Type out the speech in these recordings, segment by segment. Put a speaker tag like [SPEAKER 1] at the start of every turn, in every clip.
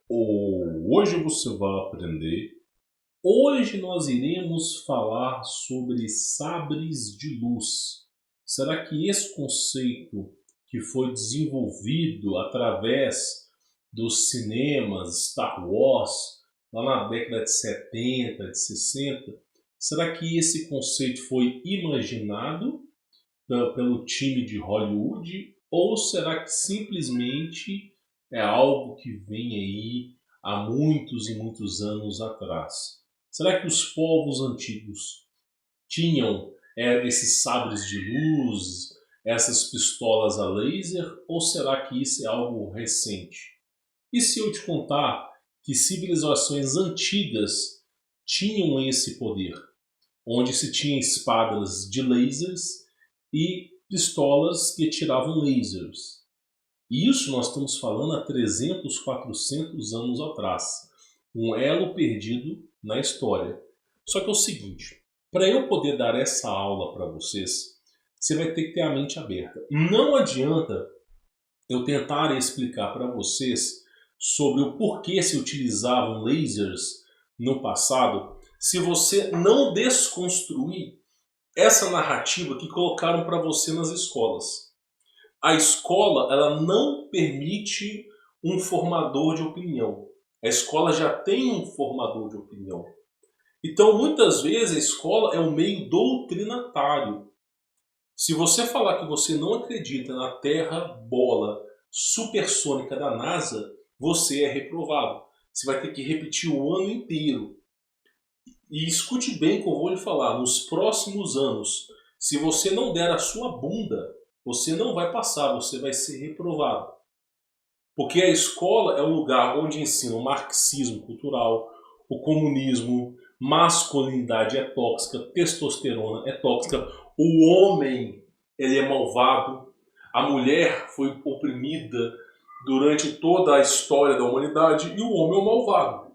[SPEAKER 1] Hoje você vai aprender. Hoje nós iremos falar sobre sabres de luz. Será que esse conceito que foi desenvolvido através dos cinemas Star Wars, lá na década de 70, de 60, será que esse conceito foi imaginado pelo time de Hollywood ou será que simplesmente é algo que vem aí há muitos e muitos anos atrás? Será que os povos antigos tinham esses sabres de luz, essas pistolas a laser, ou será que isso é algo recente? E se eu te contar que civilizações antigas tinham esse poder, onde se tinha espadas de lasers e pistolas que atiravam lasers? E isso nós estamos falando há 300, 400 anos atrás. Um elo perdido na história. Só que é o seguinte, para eu poder dar essa aula para vocês, você vai ter que ter a mente aberta. Não adianta eu tentar explicar para vocês sobre o porquê se utilizavam lasers no passado, se você não desconstruir essa narrativa que colocaram para você nas escolas. A escola, ela não permite um formador de opinião. A escola já tem um formador de opinião. Então, muitas vezes, a escola é um meio doutrinatário. Se você falar que você não acredita na Terra bola supersônica da NASA, você é reprovado. Você vai ter que repetir o ano inteiro. E escute bem o que eu vou lhe falar. Nos próximos anos, se você não der a sua bunda, você não vai passar, você vai ser reprovado. Porque a escola é um lugar onde ensina o marxismo cultural, o comunismo, masculinidade é tóxica, testosterona é tóxica, o homem ele é malvado, a mulher foi oprimida durante toda a história da humanidade e o homem é o malvado.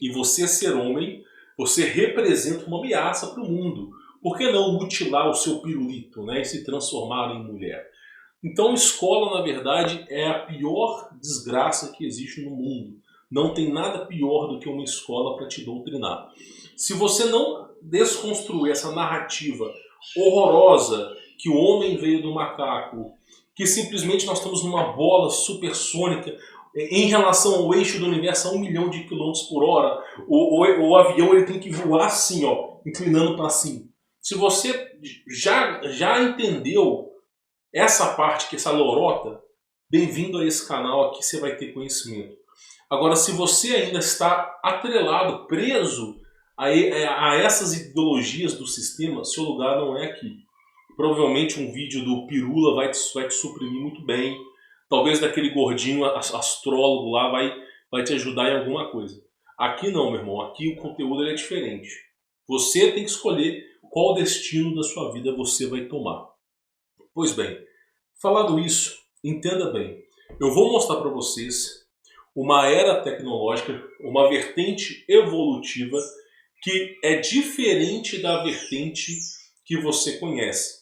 [SPEAKER 1] E você ser homem, você representa uma ameaça para o mundo. Por que não mutilar o seu pirulito, né, e se transformar em mulher? Então, escola, na verdade, é a pior desgraça que existe no mundo. Não tem nada pior do que uma escola para te doutrinar. Se você não desconstruir essa narrativa horrorosa que o homem veio do macaco, que simplesmente nós estamos numa bola supersônica em relação ao eixo do universo a 1 milhão de quilômetros por hora, o avião ele tem que voar assim, ó, inclinando para cima. Se você já entendeu essa parte, que essa lorota, bem-vindo a esse canal aqui, você vai ter conhecimento. Agora, se você ainda está atrelado, preso a essas ideologias do sistema, seu lugar não é aqui. Provavelmente um vídeo do Pirula vai te suprimir muito bem. Talvez daquele gordinho astrólogo lá vai te ajudar em alguma coisa. Aqui não, meu irmão. Aqui o conteúdo é diferente. Você tem que escolher qual destino da sua vida você vai tomar. Pois bem, falado isso, entenda bem. Eu vou mostrar para vocês uma era tecnológica, uma vertente evolutiva que é diferente da vertente que você conhece.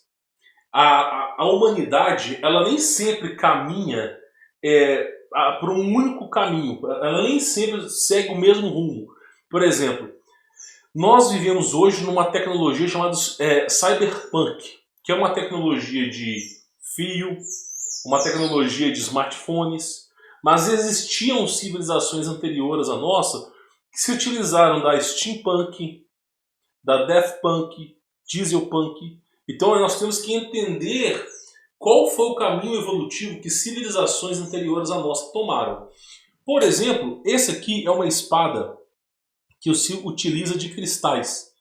[SPEAKER 1] A humanidade, ela nem sempre caminha para um único caminho. Ela nem sempre segue o mesmo rumo. Por exemplo, nós vivemos hoje numa tecnologia chamada cyberpunk, que é uma tecnologia de fio, uma tecnologia de smartphones, mas existiam civilizações anteriores à nossa que se utilizaram da steampunk, da deathpunk, dieselpunk. Então nós temos que entender qual foi o caminho evolutivo que civilizações anteriores à nossa tomaram. Por exemplo, esse aqui é uma espada que se utiliza de cristais.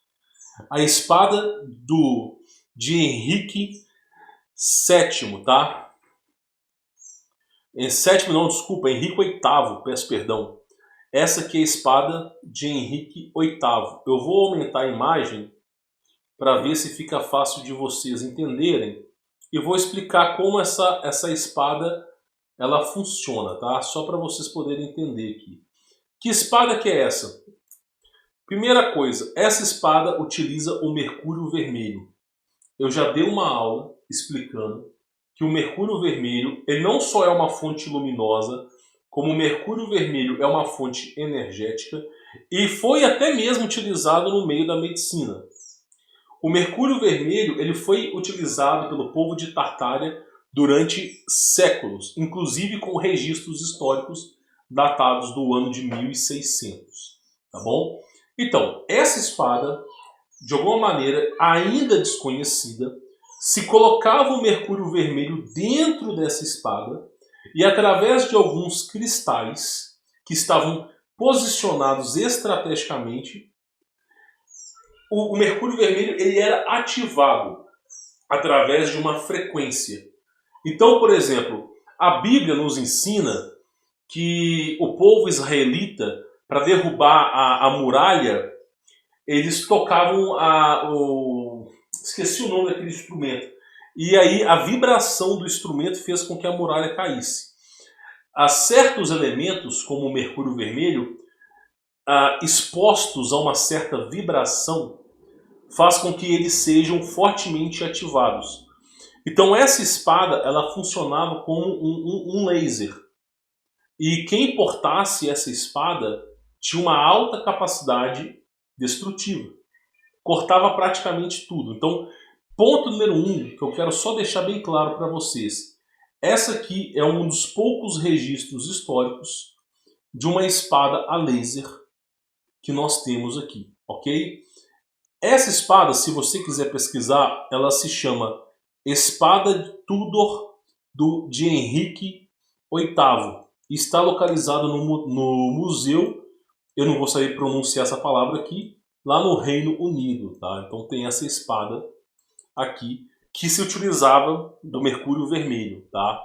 [SPEAKER 1] A espada de Henrique VII, tá? Sétimo não, desculpa, Henrique VIII, peço perdão. Essa aqui é a espada de Henrique VIII. Eu vou aumentar a imagem para ver se fica fácil de vocês entenderem. E vou explicar como essa espada ela funciona, tá? Só para vocês poderem entender aqui. Que espada que é essa? Primeira coisa, essa espada utiliza o mercúrio vermelho. Eu já dei uma aula explicando que o mercúrio vermelho ele não só é uma fonte luminosa, como o mercúrio vermelho é uma fonte energética e foi até mesmo utilizado no meio da medicina. O mercúrio vermelho ele foi utilizado pelo povo de Tartária durante séculos, inclusive com registros históricos datados do ano de 1600, tá bom? Então, essa espada, de alguma maneira ainda desconhecida, se colocava o mercúrio vermelho dentro dessa espada e através de alguns cristais que estavam posicionados estrategicamente, o mercúrio vermelho ele era ativado através de uma frequência. Então, por exemplo, a Bíblia nos ensina que o povo israelita, para derrubar a muralha, eles tocavam esqueci o nome daquele instrumento. E aí a vibração do instrumento fez com que a muralha caísse. Há certos elementos, como o mercúrio vermelho, expostos a uma certa vibração, faz com que eles sejam fortemente ativados. Então essa espada ela funcionava como um laser. E quem portasse essa espada tinha uma alta capacidade destrutiva. Cortava praticamente tudo. Então, ponto número 1, que eu quero só deixar bem claro para vocês. Essa aqui é um dos poucos registros históricos de uma espada a laser que nós temos aqui, ok? Essa espada, se você quiser pesquisar, ela se chama Espada Tudor de Henrique VIII. Está localizada no museu, eu não vou saber pronunciar essa palavra aqui, lá no Reino Unido, tá? Então tem essa espada aqui que se utilizava do mercúrio vermelho, tá?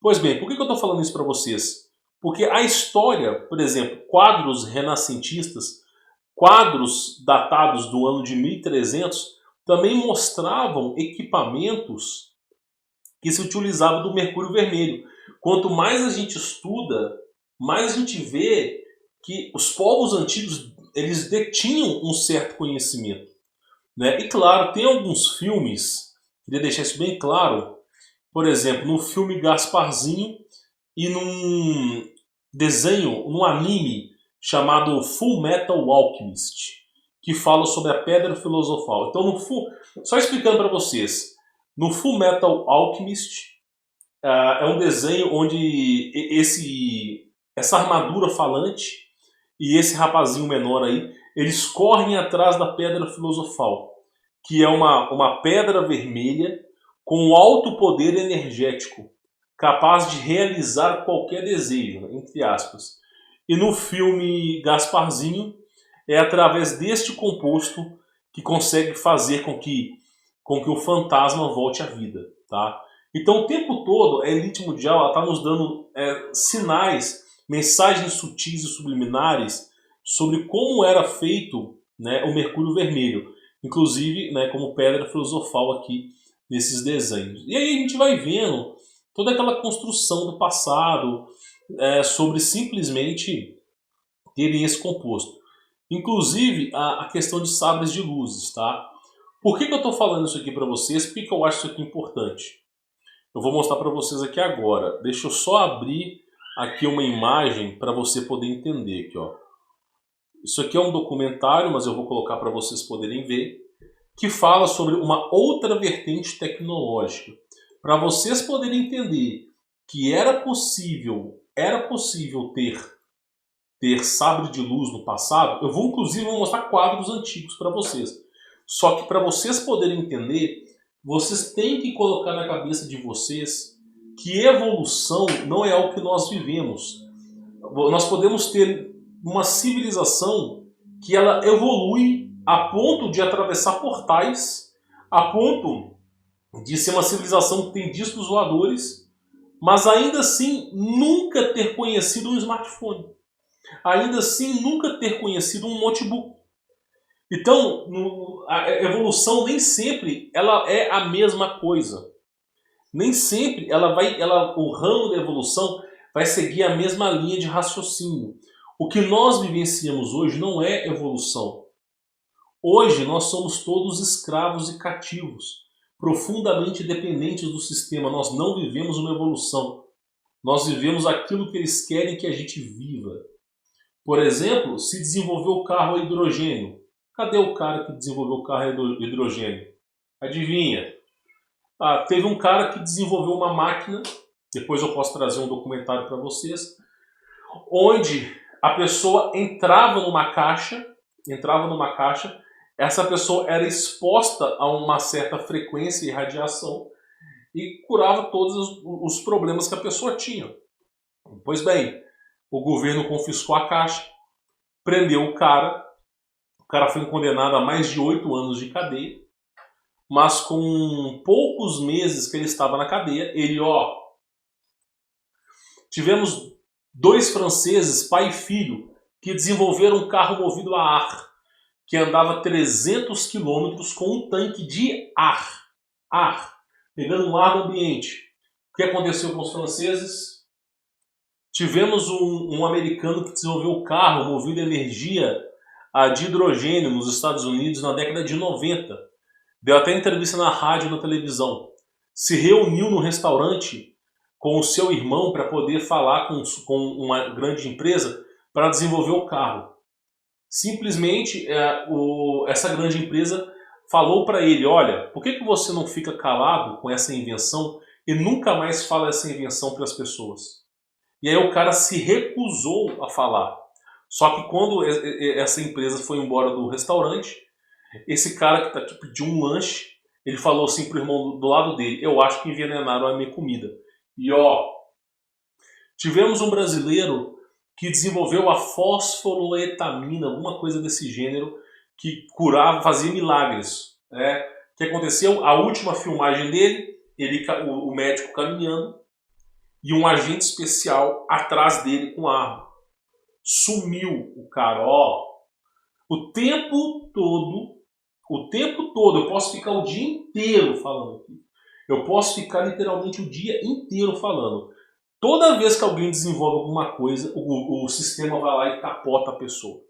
[SPEAKER 1] Pois bem, por que eu estou falando isso para vocês? Porque a história, por exemplo, quadros renascentistas, quadros datados do ano de 1300, também mostravam equipamentos que se utilizavam do mercúrio vermelho. Quanto mais a gente estuda, mais a gente vê que os povos antigos eles detinham um certo conhecimento, né? E claro, tem alguns filmes, queria deixar isso bem claro, por exemplo, no filme Gasparzinho e num desenho, num anime chamado Full Metal Alchemist, que fala sobre a Pedra Filosofal. Então, só explicando para vocês, no Full Metal Alchemist é um desenho onde essa armadura falante e esse rapazinho menor aí, eles correm atrás da Pedra Filosofal, que é uma pedra vermelha com alto poder energético, capaz de realizar qualquer desejo, né, entre aspas. E no filme Gasparzinho, é através deste composto que consegue fazer com que o fantasma volte à vida, tá? Então o tempo todo a elite mundial está nos dando sinais, mensagens sutis e subliminares sobre como era feito, né, o mercúrio vermelho, inclusive, né, como pedra filosofal aqui nesses desenhos. E aí a gente vai vendo toda aquela construção do passado sobre simplesmente terem esse composto. Inclusive a questão de sabres de luzes, tá? Por que eu estou falando isso aqui para vocês? Por que eu acho isso aqui importante? Eu vou mostrar para vocês aqui agora. Deixa eu só abrir aqui uma imagem para você poder entender aqui, ó. Isso aqui é um documentário, mas eu vou colocar para vocês poderem ver, que fala sobre uma outra vertente tecnológica. Para vocês poderem entender que era possível ter sabre de luz no passado, eu vou inclusive mostrar quadros antigos para vocês. Só que para vocês poderem entender, vocês têm que colocar na cabeça de vocês que evolução não é algo que nós vivemos. Nós podemos ter uma civilização que ela evolui a ponto de atravessar portais, a ponto de ser uma civilização que tem discos voadores, mas ainda assim nunca ter conhecido um smartphone. Ainda assim nunca ter conhecido um notebook. Então, a evolução nem sempre ela é a mesma coisa. Nem sempre o ramo da evolução vai seguir a mesma linha de raciocínio. O que nós vivenciamos hoje não é evolução. Hoje nós somos todos escravos e cativos, profundamente dependentes do sistema. Nós não vivemos uma evolução. Nós vivemos aquilo que eles querem que a gente viva. Por exemplo, se desenvolveu o carro a hidrogênio. Cadê o cara que desenvolveu o carro a hidrogênio? Adivinha? Teve um cara que desenvolveu uma máquina, depois eu posso trazer um documentário para vocês, onde a pessoa entrava numa caixa, essa pessoa era exposta a uma certa frequência e radiação e curava todos os problemas que a pessoa tinha. Pois bem, o governo confiscou a caixa, prendeu o cara foi condenado a mais de 8 anos de cadeia, mas com poucos meses que ele estava na cadeia, tivemos 2 franceses, pai e filho, que desenvolveram um carro movido a ar, que andava 300 quilômetros com um tanque de ar, pegando um ar do ambiente. O que aconteceu com os franceses? Tivemos um americano que desenvolveu um carro movido a energia de hidrogênio nos Estados Unidos na década de 90. Deu até entrevista na rádio e na televisão. Se reuniu no restaurante com o seu irmão para poder falar com uma grande empresa para desenvolver o carro. Simplesmente essa grande empresa falou para ele, olha, por que você não fica calado com essa invenção e nunca mais fala essa invenção para as pessoas? E aí o cara se recusou a falar. Só que quando essa empresa foi embora do restaurante, esse cara que pediu um lanche, ele falou assim pro irmão do lado dele, eu acho que envenenaram a minha comida. E tivemos um brasileiro que desenvolveu a fosforoetamina, alguma coisa desse gênero, que curava, fazia milagres. O que aconteceu? A última filmagem dele, o médico caminhando e um agente especial atrás dele com arma. Sumiu o cara, o tempo todo, eu posso ficar o dia inteiro falando aqui. Eu posso ficar literalmente o dia inteiro falando. Toda vez que alguém desenvolve alguma coisa, o sistema vai lá e capota a pessoa.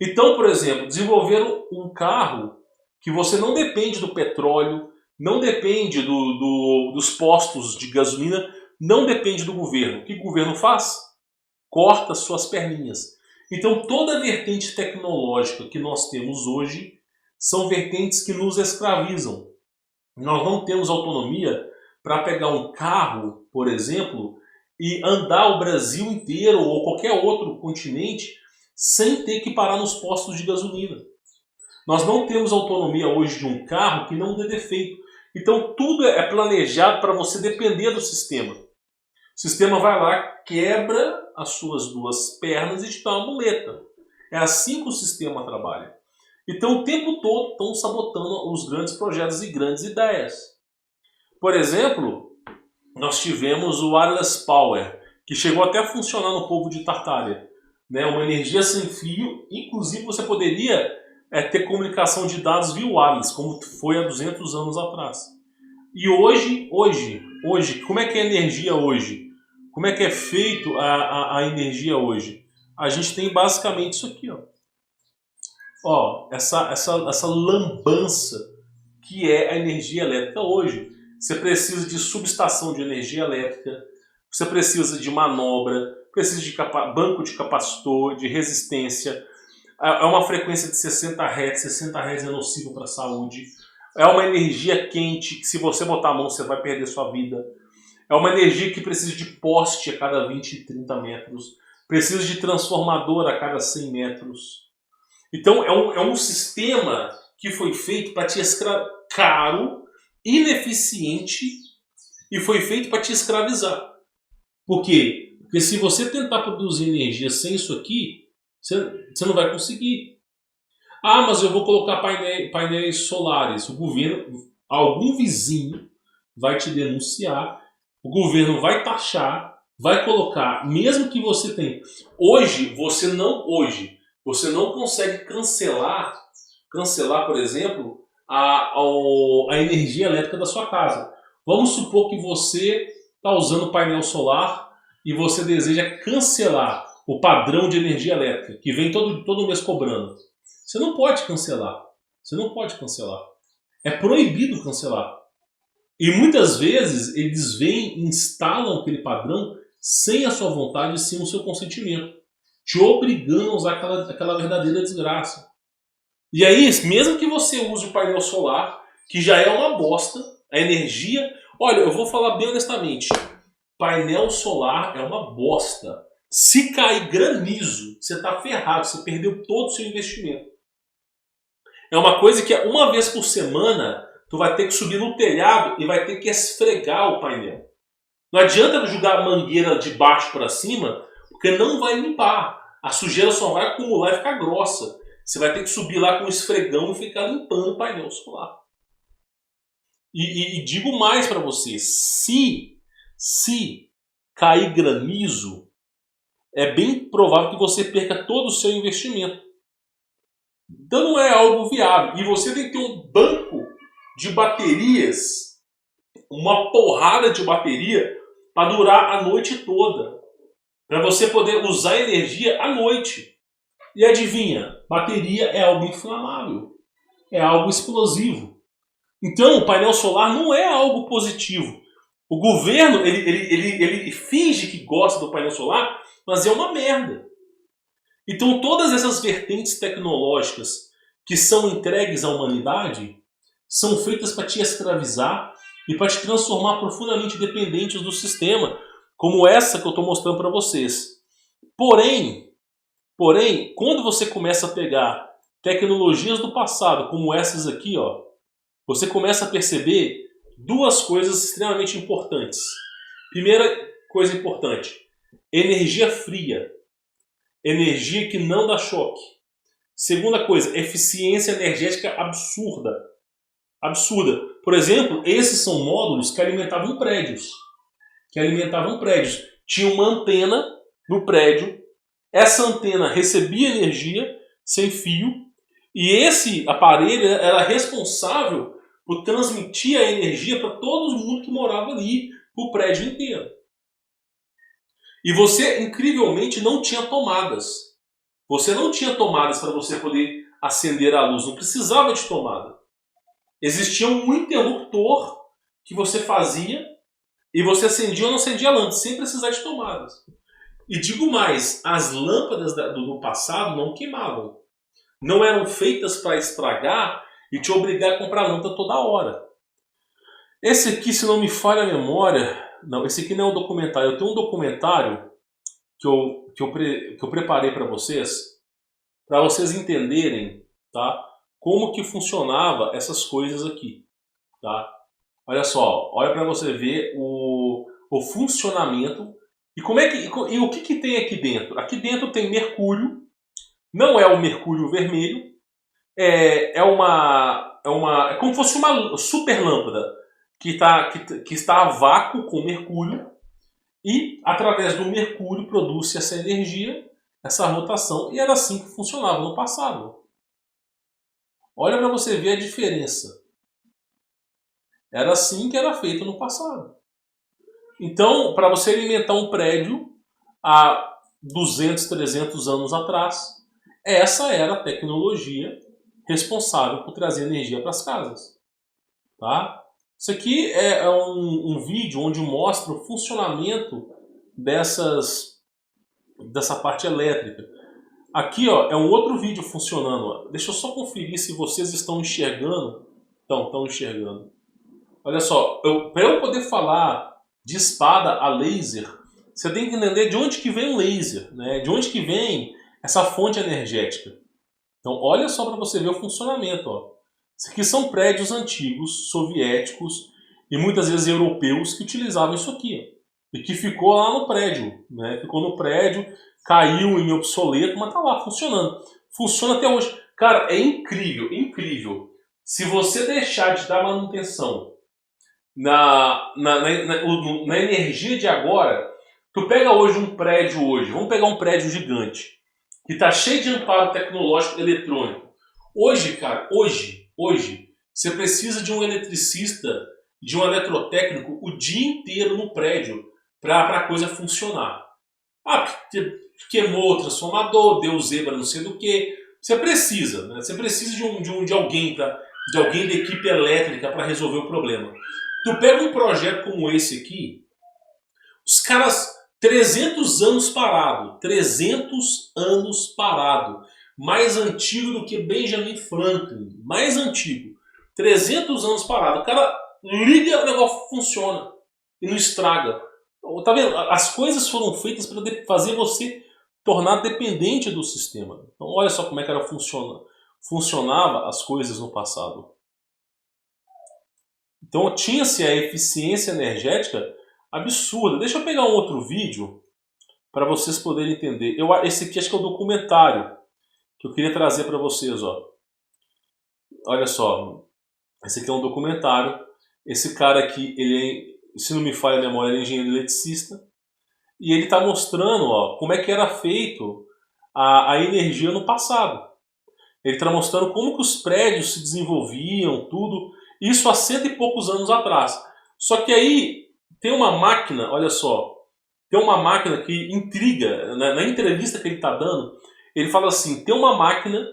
[SPEAKER 1] Então, por exemplo, desenvolveram um carro que você não depende do petróleo, não depende dos postos de gasolina, não depende do governo. O que o governo faz? Corta suas perninhas. Então, toda a vertente tecnológica que nós temos hoje são vertentes que nos escravizam. Nós não temos autonomia para pegar um carro, por exemplo, e andar o Brasil inteiro ou qualquer outro continente sem ter que parar nos postos de gasolina. Nós não temos autonomia hoje de um carro que não dê defeito. Então tudo é planejado para você depender do sistema. O sistema vai lá, quebra as suas 2 pernas e te dá uma muleta. É assim que o sistema trabalha. Então o tempo todo estão sabotando os grandes projetos e grandes ideias. Por exemplo, nós tivemos o Wireless Power, que chegou até a funcionar no povo de Tartária. Uma energia sem fio, inclusive você poderia ter comunicação de dados via wireless, como foi há 200 anos atrás. E hoje, como é que é a energia hoje? Como é que é feito a energia hoje? A gente tem basicamente isso aqui, essa lambança que é a energia elétrica hoje. Você precisa de subestação de energia elétrica, você precisa de manobra, precisa de banco de capacitor, de resistência. É uma frequência de 60 Hz, 60 Hz é nocivo para a saúde. É uma energia quente, que se você botar a mão você vai perder sua vida. É uma energia que precisa de poste a cada 20 e 30 metros. Precisa de transformador a cada 100 metros. Então é um sistema que foi feito para te caro, ineficiente e foi feito para te escravizar. Por quê? Porque se você tentar produzir energia sem isso aqui, você não vai conseguir. Mas eu vou colocar painéis solares. O governo, algum vizinho vai te denunciar, o governo vai taxar, vai colocar, mesmo que você tenha. Hoje você não consegue cancelar, por exemplo, a energia elétrica da sua casa. Vamos supor que você está usando painel solar e você deseja cancelar o padrão de energia elétrica, que vem todo mês cobrando. Você não pode cancelar. É proibido cancelar. E muitas vezes eles vêm e instalam aquele padrão sem a sua vontade e sem o seu consentimento, te obrigando a usar aquela verdadeira desgraça. E aí, mesmo que você use o painel solar, que já é uma bosta, a energia... Olha, eu vou falar bem honestamente, painel solar é uma bosta. Se cair granizo, você está ferrado, você perdeu todo o seu investimento. É uma coisa que uma vez por semana tu vai ter que subir no telhado e vai ter que esfregar o painel. Não adianta jogar a mangueira de baixo para cima, porque não vai limpar. A sujeira só vai acumular e ficar grossa. Você vai ter que subir lá com um esfregão e ficar limpando o painel solar. E digo mais para você, se cair granizo, é bem provável que você perca todo o seu investimento. Então não é algo viável. E você tem que ter um banco de baterias, uma porrada de bateria, para durar a noite toda. Para você poder usar energia à noite. E adivinha, bateria é algo inflamável. É algo explosivo. Então o painel solar não é algo positivo. O governo ele finge que gosta do painel solar, mas é uma merda. Então todas essas vertentes tecnológicas que são entregues à humanidade são feitas para te escravizar e para te transformar profundamente dependentes do sistema, como essa que eu estou mostrando para vocês. Porém, quando você começa a pegar tecnologias do passado, como essas aqui, ó, você começa a perceber duas coisas extremamente importantes. Primeira coisa importante, energia fria. Energia que não dá choque. Segunda coisa, eficiência energética absurda. Absurda. Por exemplo, esses são módulos que alimentavam prédios. Tinha uma antena no prédio. Essa antena recebia energia sem fio. E esse aparelho era responsável por transmitir a energia para todo mundo que morava ali, para o prédio inteiro. E você, incrivelmente, não tinha tomadas. Você não tinha tomadas para você poder acender a luz. Não precisava de tomada. Existia um interruptor que você fazia e você acendia ou não acendia a lâmpada, sem precisar de tomadas. E digo mais, as lâmpadas do passado não queimavam. Não eram feitas para estragar e te obrigar a comprar lâmpada toda hora. Esse aqui, se não me falha a memória... Não, esse aqui não é um documentário. Eu tenho um documentário que eu preparei para vocês entenderem, tá, como que funcionava essas coisas aqui. Tá? Olha só, olha para você ver o funcionamento e, e o que tem aqui dentro. Aqui dentro tem mercúrio, não é o mercúrio vermelho, é como se fosse uma super lâmpada que está a vácuo com mercúrio e, através do mercúrio, produz essa energia, essa rotação, e era assim que funcionava no passado. Olha para você ver a diferença. Era assim que era feito no passado. Então, para você alimentar um prédio há 200, 300 anos atrás, essa era a tecnologia responsável por trazer energia para as casas. Tá? Isso aqui é um vídeo onde mostra o funcionamento dessa parte elétrica. Aqui, ó, é um outro vídeo funcionando. Ó. Deixa eu só conferir se vocês estão enxergando. Estão enxergando. Olha só, para eu poder falar de espada a laser, você tem que entender de onde que vem o laser, né? De onde que vem essa fonte energética. Então, olha só para você ver o funcionamento. Ó. Isso aqui são prédios antigos, soviéticos e muitas vezes europeus que utilizavam isso aqui. Ó, e que ficou lá no prédio. Né? Ficou no prédio, caiu em obsoleto, mas está lá funcionando. Funciona até hoje. Cara, é incrível, incrível. Se você deixar de dar manutenção na energia de agora, tu pega hoje um prédio vamos pegar um prédio gigante, que está cheio de amparo tecnológico eletrônico. Hoje, cara, hoje, você precisa de um eletricista, de um eletrotécnico o dia inteiro no prédio para a coisa funcionar. Ah, queimou o transformador, deu zebra não sei do que. Você precisa, né? Você precisa de alguém da equipe elétrica para resolver o problema. Tu pega um projeto como esse aqui, os caras 300 anos parado, 300 anos parado, mais antigo do que Benjamin Franklin, mais antigo, 300 anos parado, o cara liga, o negócio funciona e não estraga. Tá vendo? As coisas foram feitas para fazer você tornar dependente do sistema. Então olha só como é que era funcionava as coisas no passado. Então tinha-se a eficiência energética absurda. Deixa eu pegar um outro vídeo para vocês poderem entender. Esse aqui acho que é o documentário que eu queria trazer para vocês. Ó. Olha só, esse aqui é um documentário. Esse cara aqui, se não me falha a memória, ele é engenheiro eletricista. E ele está mostrando como é que era feito a energia no passado. Ele está mostrando como que os prédios se desenvolviam, tudo. Isso há 100 e poucos anos atrás. Só que aí tem uma máquina, olha só, tem uma máquina que intriga, na entrevista que ele está dando, ele fala assim, tem uma máquina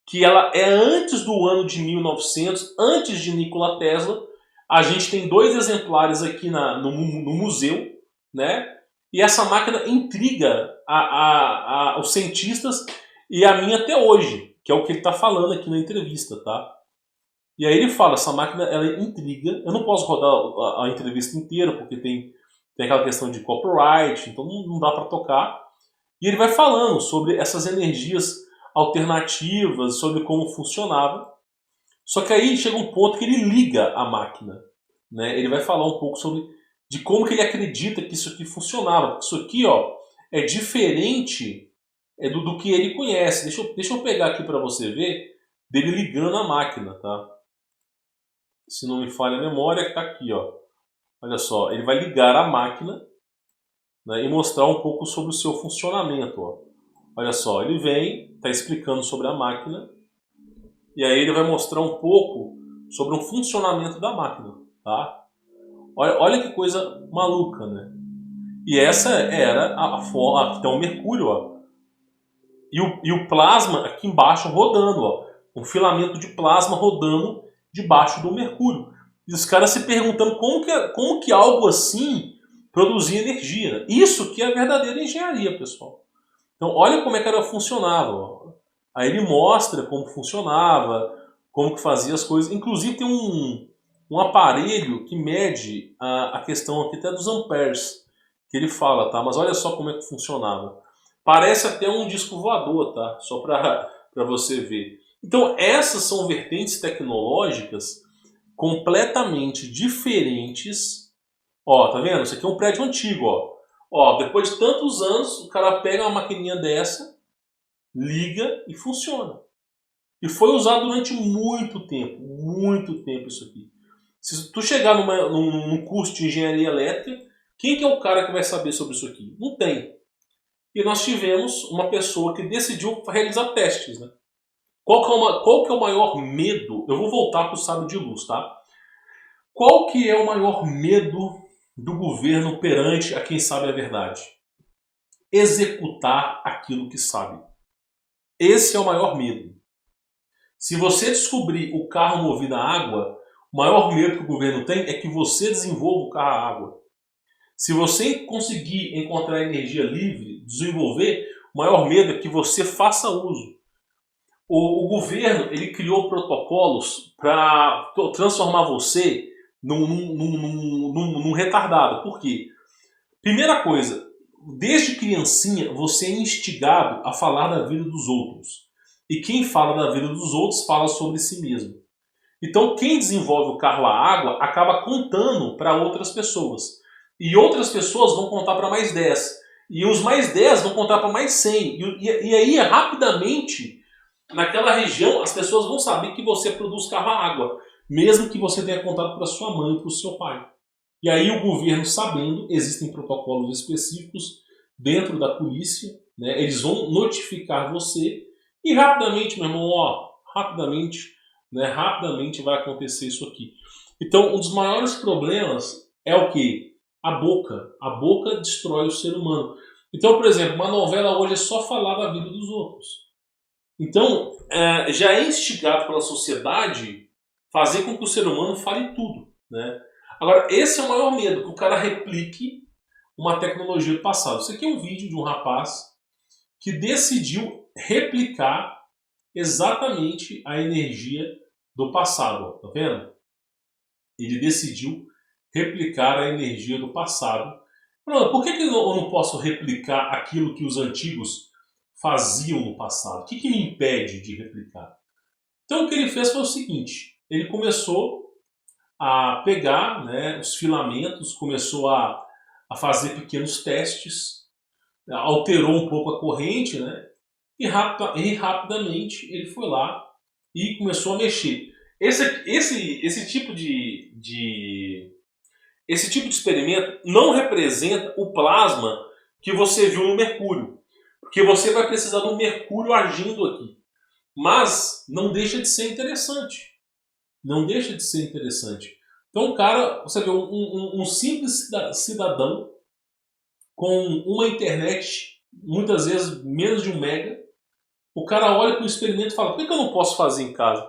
[SPEAKER 1] que ela é antes do ano de 1900, antes de Nikola Tesla. A gente tem 2 exemplares aqui no museu, né? E essa máquina intriga os cientistas e a mim até hoje, que é o que ele está falando aqui na entrevista, tá? E aí ele fala, essa máquina ela intriga. Eu não posso rodar a entrevista inteira porque tem aquela questão de copyright, então não dá para tocar. E ele vai falando sobre essas energias alternativas, sobre como funcionava. Só que aí chega um ponto que ele liga a máquina, né? Ele vai falar um pouco de como que ele acredita que isso aqui funcionava. Isso aqui é diferente do que ele conhece. Deixa eu pegar aqui para você ver dele ligando a máquina, tá? Se não me falha a memória, que tá aqui, ó. Olha só, ele vai ligar a máquina, né, e mostrar um pouco sobre o seu funcionamento, ó. Olha só, ele vem, está explicando sobre a máquina, e aí ele vai mostrar um pouco sobre o funcionamento da máquina, tá? Olha que coisa maluca, né? E essa era a forma. Aqui tem o mercúrio, ó. E o plasma aqui embaixo rodando, ó. Um filamento de plasma rodando debaixo do mercúrio. E os caras se perguntando como que algo assim produzia energia. Isso que é a verdadeira engenharia, pessoal. Então olha como é que ela funcionava. Ó. Aí ele mostra como funcionava, como que fazia as coisas. Inclusive tem um aparelho que mede a questão aqui até dos amperes, que ele fala, tá? Mas olha só como é que funcionava. Parece até um disco voador, tá? Só para você ver. Então essas são vertentes tecnológicas completamente diferentes. Ó, tá vendo? Isso aqui é um prédio antigo, ó. Ó, depois de tantos anos, o cara pega uma maquininha dessa, liga e funciona. E foi usado durante muito tempo isso aqui. Se tu chegar num curso de engenharia elétrica, quem que é o cara que vai saber sobre isso aqui? Não tem. E nós tivemos uma pessoa que decidiu realizar testes, né? Qual que é o maior medo? Eu vou voltar para o sábio de luz, tá? Qual que é o maior medo do governo perante a quem sabe a verdade? Executar aquilo que sabe. Esse é o maior medo. Se você descobrir o carro movido a água, o maior medo que o governo tem é que você desenvolva o carro a água. Se você conseguir encontrar energia livre, desenvolver, o maior medo é que você faça uso. O governo ele criou protocolos para transformar você num retardado. Por quê? Primeira coisa, desde criancinha você é instigado a falar da vida dos outros. E quem fala da vida dos outros fala sobre si mesmo. Então quem desenvolve o carro a água acaba contando para outras pessoas. E outras pessoas vão contar para mais 10. E os mais 10 vão contar para mais 100. E aí, rapidamente, naquela região, as pessoas vão saber que você produz carro a água. Mesmo que você tenha contado para sua mãe ou para o seu pai. E aí o governo sabendo, existem protocolos específicos dentro da polícia, né? Eles vão notificar você e rapidamente, meu irmão, rapidamente vai acontecer isso aqui. Então, um dos maiores problemas é o que? A boca. A boca destrói o ser humano. Então, por exemplo, uma novela hoje é só falar da vida dos outros. Então, já é instigado pela sociedade fazer com que o ser humano fale tudo, né? Agora, esse é o maior medo, que o cara replique uma tecnologia do passado. Isso aqui é um vídeo de um rapaz que decidiu replicar exatamente a energia do passado. Ó, tá vendo? Ele decidiu replicar a energia do passado. Por que eu não posso replicar aquilo que os antigos faziam no passado? O que me impede de replicar? Então o que ele fez foi o seguinte, ele começou a pegar, né, os filamentos, começou a fazer pequenos testes, alterou um pouco a corrente, né, e rapidamente ele foi lá e começou a mexer. Esse tipo esse tipo de experimento não representa o plasma que você viu no mercúrio, porque você vai precisar do mercúrio agindo aqui. Mas não deixa de ser interessante. Não deixa de ser interessante. Então, o cara, você vê, um simples cidadão com uma internet, muitas vezes menos de 1 mega, o cara olha para o experimento e fala: por que eu não posso fazer em casa?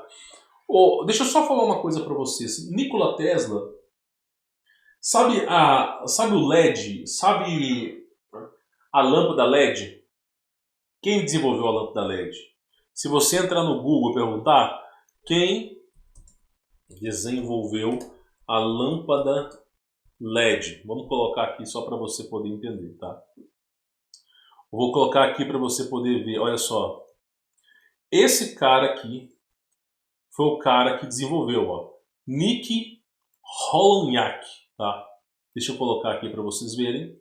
[SPEAKER 1] Deixa eu só falar uma coisa para vocês. Nikola Tesla, sabe o LED? Sabe a lâmpada LED? Quem desenvolveu a lâmpada LED? Se você entrar no Google e perguntar quem desenvolveu a lâmpada LED, vamos colocar aqui só para você poder entender, tá? Vou colocar aqui para você poder ver, olha só. Esse cara aqui foi o cara que desenvolveu, ó, Nick Holonyak, tá? Deixa eu colocar aqui para vocês verem.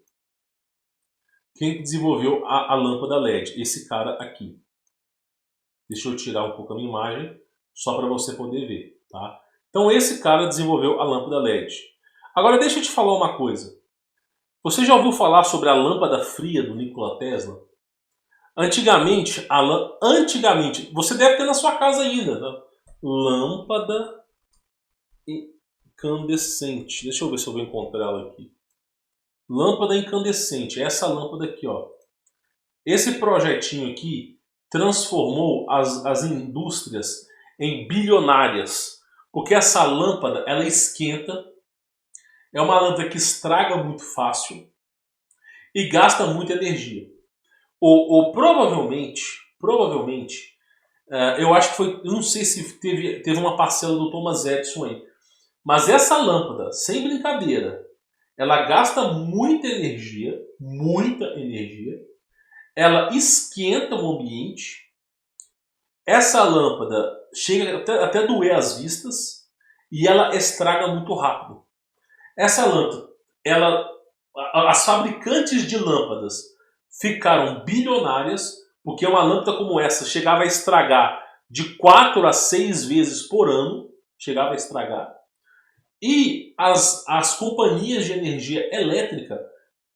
[SPEAKER 1] Quem desenvolveu a lâmpada LED? Esse cara aqui. Deixa eu tirar um pouco a minha imagem, só para você poder ver, tá? Então esse cara desenvolveu a lâmpada LED. Agora deixa eu te falar uma coisa. Você já ouviu falar sobre a lâmpada fria do Nikola Tesla? Antigamente, você deve ter na sua casa ainda, né? Lâmpada incandescente. Deixa eu ver se eu vou encontrar ela aqui. Lâmpada incandescente, essa lâmpada aqui, ó. Esse projetinho aqui transformou as indústrias em bilionárias, porque essa lâmpada, ela esquenta, é uma lâmpada que estraga muito fácil e gasta muita energia. Provavelmente, eu acho que foi, eu não sei se teve uma parcela do Thomas Edison aí, mas essa lâmpada, sem brincadeira, ela gasta muita energia, ela esquenta o ambiente, essa lâmpada chega até a doer as vistas e ela estraga muito rápido. Essa lâmpada, as fabricantes de lâmpadas ficaram bilionárias porque uma lâmpada como essa chegava a estragar de 4 a 6 vezes por ano, chegava a estragar. E as companhias de energia elétrica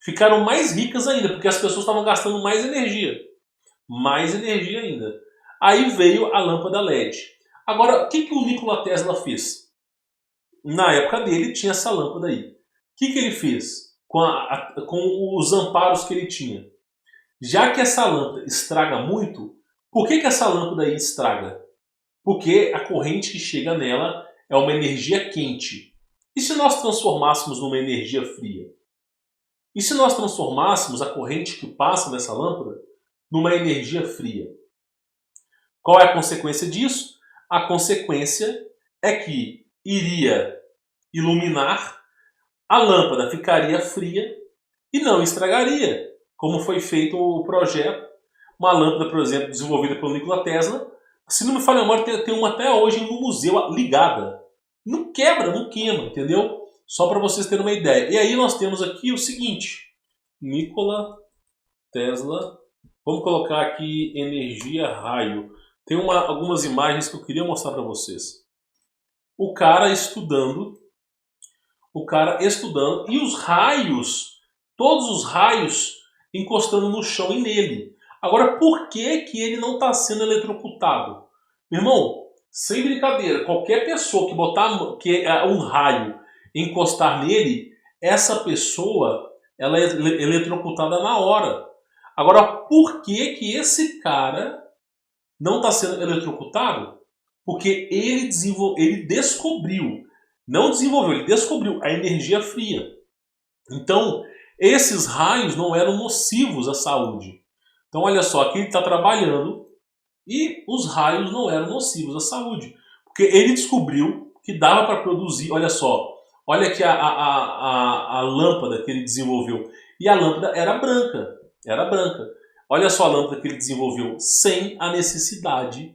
[SPEAKER 1] ficaram mais ricas ainda, porque as pessoas estavam gastando mais energia. Mais energia ainda. Aí veio a lâmpada LED. Agora, o que o Nikola Tesla fez? Na época dele tinha essa lâmpada aí. O que ele fez com os amparos que ele tinha? Já que essa lâmpada estraga muito, por que essa lâmpada aí estraga? Porque a corrente que chega nela é uma energia quente. E se nós transformássemos numa energia fria? E se nós transformássemos a corrente que passa nessa lâmpada numa energia fria? Qual é a consequência disso? A consequência é que iria iluminar, a lâmpada ficaria fria e não estragaria, como foi feito o projeto. Uma lâmpada, por exemplo, desenvolvida pelo Nikola Tesla, se não me falha a memória, tem uma até hoje no museu ligada. Não quebra, não queima, entendeu? Só para vocês terem uma ideia. E aí nós temos aqui o seguinte, Nikola Tesla, vamos colocar aqui energia raio. Tem algumas imagens que eu queria mostrar para vocês. O cara estudando e os raios, todos os raios encostando no chão e nele. Agora, por que ele não está sendo eletrocutado? Meu irmão, sem brincadeira, qualquer pessoa que botar um raio encostar nele, essa pessoa ela é eletrocutada na hora. Agora, por que esse cara não está sendo eletrocutado? Porque ele descobriu Não desenvolveu, ele descobriu a energia fria. Então, esses raios não eram nocivos à saúde. Então, olha só, aqui ele está trabalhando e os raios não eram nocivos à saúde. Porque ele descobriu que dava para produzir, olha só, olha aqui a lâmpada que ele desenvolveu. E a lâmpada era branca, era branca. Olha só a lâmpada que ele desenvolveu sem a necessidade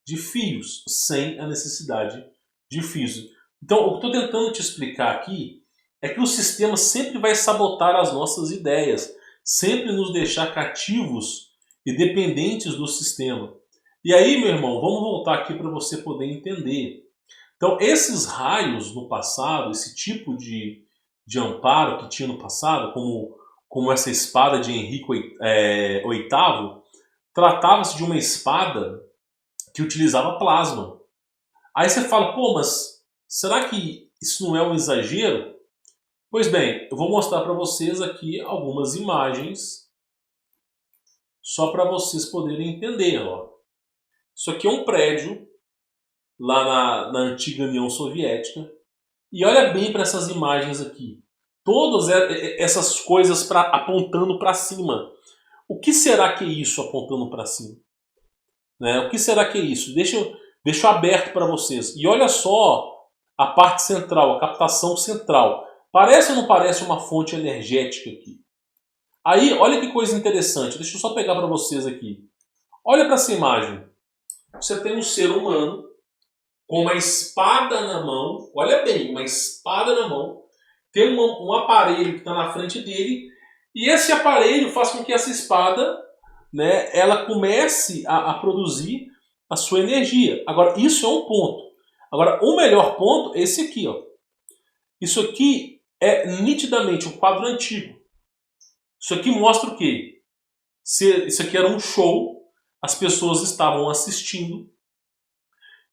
[SPEAKER 1] de fios, sem a necessidade de fios. Então, o que eu estou tentando te explicar aqui é que o sistema sempre vai sabotar as nossas ideias, sempre nos deixar cativos e dependentes do sistema. E aí, meu irmão, vamos voltar aqui para você poder entender. Então, esses raios no passado, esse tipo de amparo que tinha no passado, como essa espada de Henrique VIII, tratava-se de uma espada que utilizava plasma. Aí você fala, pô, mas será que isso não é um exagero? Pois bem, eu vou mostrar para vocês aqui algumas imagens só para vocês poderem entender. Ó. Isso aqui é um prédio lá na antiga União Soviética. E olha bem para essas imagens aqui. Todas essas coisas apontando para cima. O que será que é isso apontando para cima? Né? O que será que é isso? Deixa aberto para vocês. E olha só a parte central, a captação central. Parece ou não parece uma fonte energética aqui? Aí, olha que coisa interessante. Deixa eu só pegar para vocês aqui. Olha para essa imagem. Você tem um ser humano com uma espada na mão. Olha bem, uma espada na mão. Tem um aparelho que está na frente dele. E esse aparelho faz com que essa espada, né, ela comece a produzir a sua energia. Agora, isso é um ponto. Agora, o melhor ponto é esse aqui. Ó. Isso aqui é nitidamente um quadro antigo. Isso aqui mostra o quê? Isso aqui era um show, as pessoas estavam assistindo,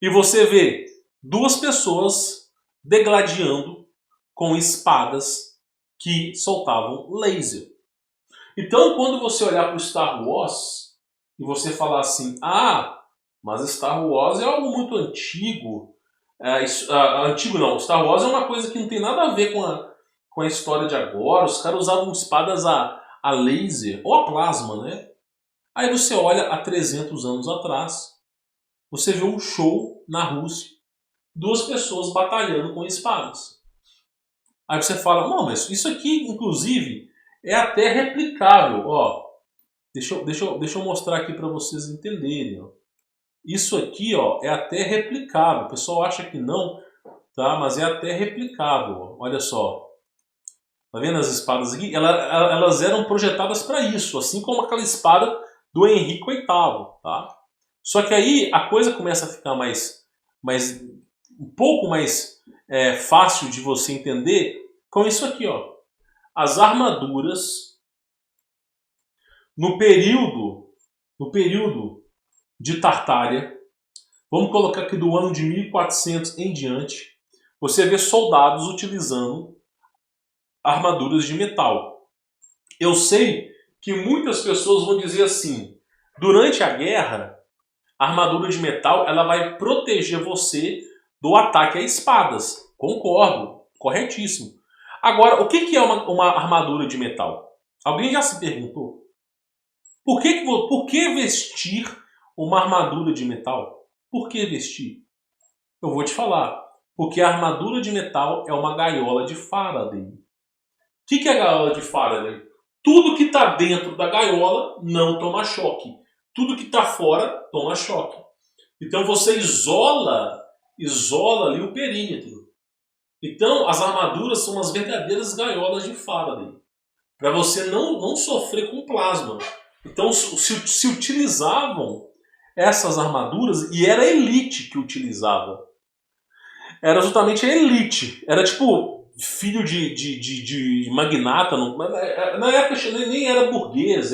[SPEAKER 1] e você vê duas pessoas degladiando com espadas que soltavam laser. Então, quando você olhar para o Star Wars e você falar assim, mas Star Wars é algo muito antigo. Antigo não, Star Wars é uma coisa que não tem nada a ver com a história de agora. Os caras usavam espadas a laser ou a plasma, né? Aí você olha há 300 anos atrás, você vê um show na Rússia, duas pessoas batalhando com espadas. Aí você fala, não, mas isso aqui, inclusive, é até replicável. Ó, deixa eu mostrar aqui para vocês entenderem. Ó. Isso aqui, ó, é até replicável. O pessoal acha que não, tá? Mas é até replicável. Ó. Olha só. Tá vendo as espadas aqui? Elas eram projetadas para isso, assim como aquela espada do Henrique VIII, tá? Só que aí a coisa começa a ficar um pouco mais fácil de você entender com isso aqui, ó. As armaduras no período de Tartária, vamos colocar aqui do ano de 1400 em diante, você vê soldados utilizando armaduras de metal. Eu sei que muitas pessoas vão dizer assim, durante a guerra, a armadura de metal ela vai proteger você do ataque a espadas. Concordo, corretíssimo. Agora, o que é uma armadura de metal? Alguém já se perguntou? Por que vestir uma armadura de metal? Por que vestir? Eu vou te falar. Porque a armadura de metal é uma gaiola de Faraday. O que é a gaiola de Faraday? Tudo que está dentro da gaiola não toma choque. Tudo que está fora toma choque. Então você isola ali o perímetro. Então as armaduras são as verdadeiras gaiolas de Faraday. Para você não sofrer com plasma. Então se utilizavam essas armaduras e era a elite que utilizava. Era justamente a elite. Era tipo filho de magnata. Na época nem era burguês,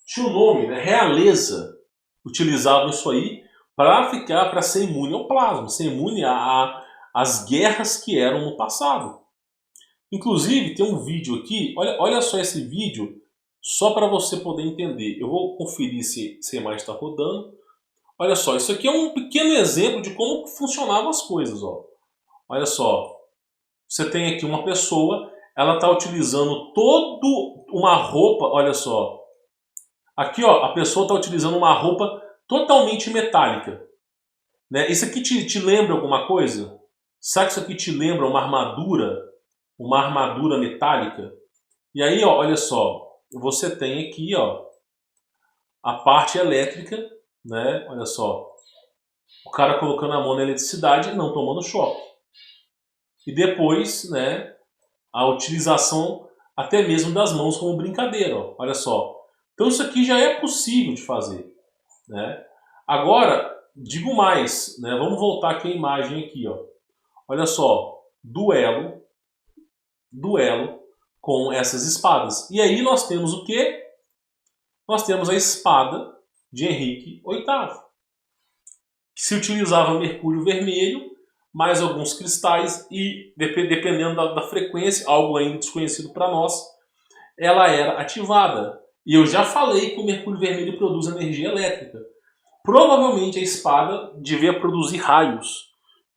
[SPEAKER 1] tinha um nome, né? Realeza. Utilizavam isso aí para ser imune ao plasma, ser imune às guerras que eram no passado. Inclusive, tem um vídeo aqui, olha só esse vídeo, só para você poder entender. Eu vou conferir se a imagem está rodando. Olha só, isso aqui é um pequeno exemplo de como funcionavam as coisas. Ó. Olha só, você tem aqui uma pessoa, ela está utilizando toda uma roupa, olha só. Aqui, ó, a pessoa está utilizando uma roupa totalmente metálica. Né? Isso aqui te lembra alguma coisa? Sabe que isso aqui te lembra uma armadura? Uma armadura metálica? E aí, ó, olha só, você tem aqui, ó, a parte elétrica, né? Olha só, o cara colocando a mão na eletricidade e não tomando choque. E depois, né, a utilização até mesmo das mãos como brincadeira, ó, olha só. Então isso aqui já é possível de fazer, né? Agora, digo mais, né? Vamos voltar aqui a imagem aqui, ó. Olha só, duelo com essas espadas. E aí nós temos o quê? Nós temos a espada de Henrique VIII, que se utilizava mercúrio vermelho, mais alguns cristais e, dependendo da frequência, algo ainda desconhecido para nós, ela era ativada. E eu já falei que o mercúrio vermelho produz energia elétrica. Provavelmente a espada devia produzir raios,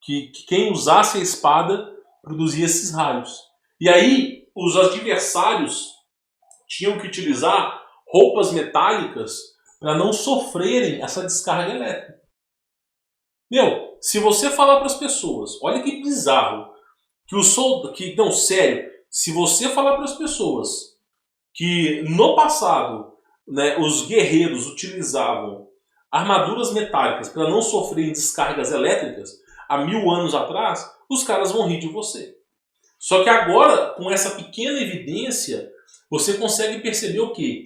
[SPEAKER 1] que quem usasse a espada produzia esses raios. E aí os adversários tinham que utilizar roupas metálicas para não sofrerem essa descarga elétrica. Meu, se você falar para as pessoas, olha que bizarro, não, sério, se você falar para as pessoas que no passado, né, os guerreiros utilizavam armaduras metálicas para não sofrerem descargas elétricas há 1000 anos atrás, os caras vão rir de você. Só que agora, com essa pequena evidência, você consegue perceber o quê?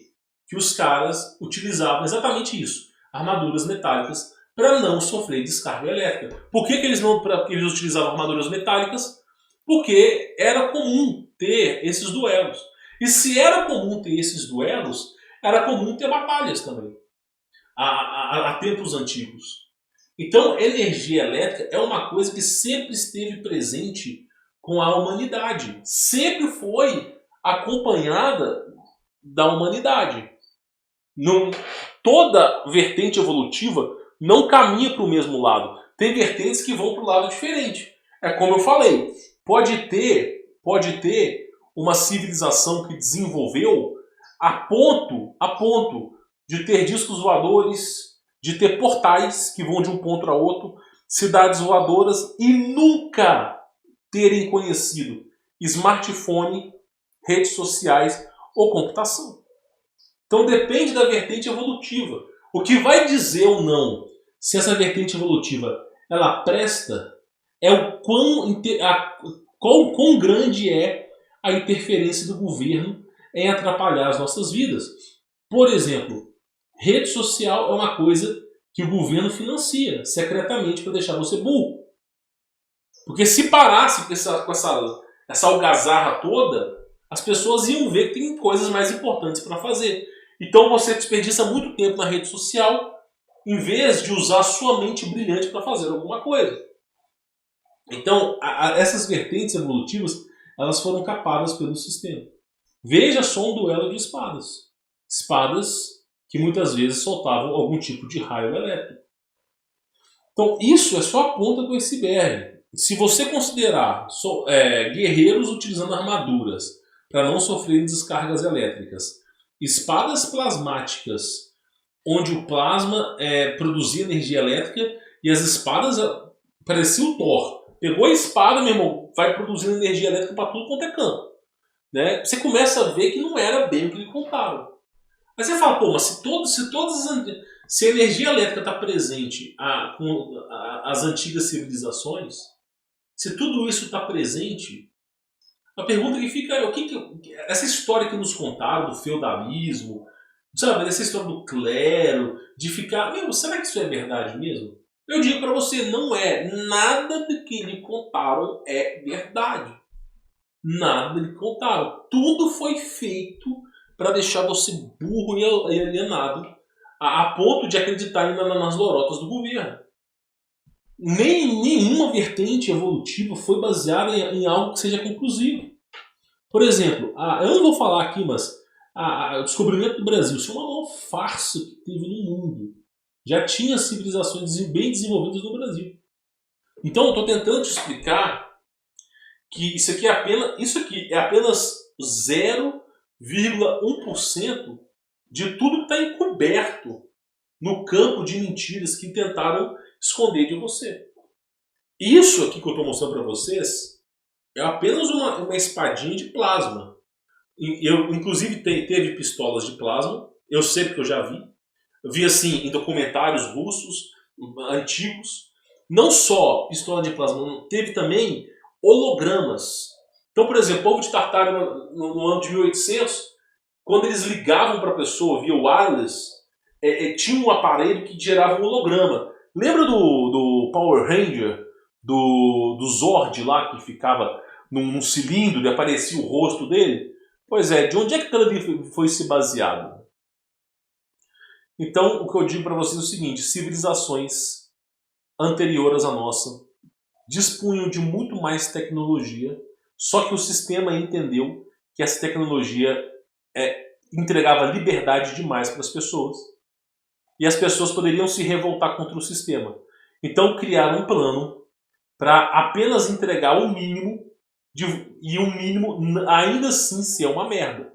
[SPEAKER 1] Que os caras utilizavam exatamente isso, armaduras metálicas, para não sofrer descarga elétrica. Por que eles utilizavam armaduras metálicas? Porque era comum ter esses duelos. E se era comum ter esses duelos, era comum ter batalhas também, há tempos antigos. Então, energia elétrica é uma coisa que sempre esteve presente com a humanidade. Sempre foi acompanhada da humanidade. Não, toda vertente evolutiva não caminha para o mesmo lado. Tem vertentes que vão para o lado diferente. É como eu falei, pode ter uma civilização que desenvolveu a ponto de ter discos voadores, de ter portais que vão de um ponto a outro, cidades voadoras e nunca terem conhecido smartphone, redes sociais ou computação. Então depende da vertente evolutiva. O que vai dizer ou não se essa vertente evolutiva ela presta é o quão grande é a interferência do governo em atrapalhar as nossas vidas. Por exemplo, rede social é uma coisa que o governo financia secretamente para deixar você burro. Porque se parasse com essa algazarra toda, as pessoas iam ver que tem coisas mais importantes para fazer. Então você desperdiça muito tempo na rede social em vez de usar sua mente brilhante para fazer alguma coisa. Então, essas vertentes evolutivas elas foram capadas pelo sistema. Veja só um duelo de espadas. Espadas que muitas vezes soltavam algum tipo de raio elétrico. Então, isso é só a ponta do iceberg. Se você considerar guerreiros utilizando armaduras para não sofrerem descargas elétricas, espadas plasmáticas, onde o plasma produzia energia elétrica e as espadas parecia o Thor. Pegou a espada, meu irmão, vai produzindo energia elétrica para tudo quanto é canto. Né? Você começa a ver que não era bem o que lhe contaram. Mas você fala, pô, mas se a energia elétrica está presente com as antigas civilizações, se tudo isso está presente, a pergunta que fica é essa história que nos contaram do feudalismo, sabe, essa história do clero, de ficar, será que isso é verdade mesmo? Eu digo para você, não é. Nada do que lhe contaram é verdade. Nada lhe contaram. Tudo foi feito para deixar você burro e alienado a ponto de acreditar ainda nas lorotas do governo. Nenhuma vertente evolutiva foi baseada em algo que seja conclusivo. Por exemplo, eu não vou falar aqui, mas o descobrimento do Brasil, isso é uma maior farsa que teve no mundo. Já tinha civilizações bem desenvolvidas no Brasil. Então, eu estou tentando te explicar que isso aqui é apenas 0,1% de tudo que está encoberto no campo de mentiras que tentaram esconder de você. Isso aqui que eu estou mostrando para vocês é apenas uma espadinha de plasma. Inclusive, teve pistolas de plasma, eu sei porque eu já vi. Eu vi assim em documentários russos antigos. Não só pistola de plasma, teve também hologramas. Então, por exemplo, o povo de Tartária no ano de 1800, quando eles ligavam para a pessoa via wireless, tinha um aparelho que gerava um holograma. Lembra do Power Ranger, do Zord lá, que ficava num cilindro e aparecia o rosto dele? Pois é, de onde é que aquilo ali foi se baseado? Então, o que eu digo para vocês é o seguinte: civilizações anteriores à nossa dispunham de muito mais tecnologia, só que o sistema entendeu que essa tecnologia entregava liberdade demais para as pessoas e as pessoas poderiam se revoltar contra o sistema. Então criaram um plano para apenas entregar o mínimo e o mínimo ainda assim ser uma merda,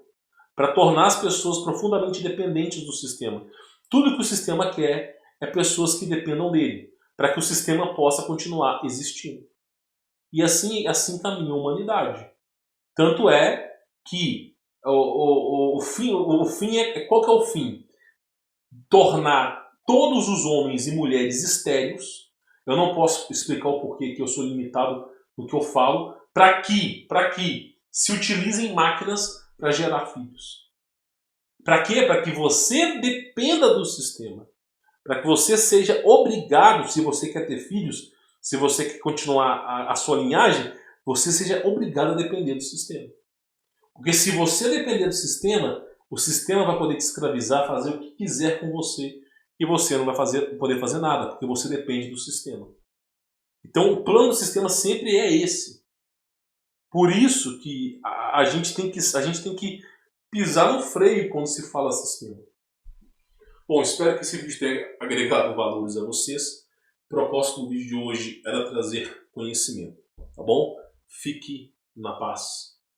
[SPEAKER 1] para tornar as pessoas profundamente dependentes do sistema. Tudo que o sistema quer é pessoas que dependam dele, para que o sistema possa continuar existindo. E assim caminha a humanidade. Tanto é que o fim qual que é o fim? Tornar todos os homens e mulheres estéreos. Eu não posso explicar o porquê que eu sou limitado no que eu falo, para que se utilizem máquinas para gerar filhos. Para quê? Para que você dependa do sistema. Para que você seja obrigado, se você quer ter filhos, se você quer continuar a sua linhagem, você seja obrigado a depender do sistema. Porque se você depender do sistema, o sistema vai poder te escravizar, fazer o que quiser com você, e você não vai poder fazer nada, porque você depende do sistema. Então o plano do sistema sempre é esse. Por isso que a gente tem que pisar no freio quando se fala sistema. Bom, espero que esse vídeo tenha agregado valores a vocês. O propósito do vídeo de hoje era trazer conhecimento, tá bom? Fique na paz.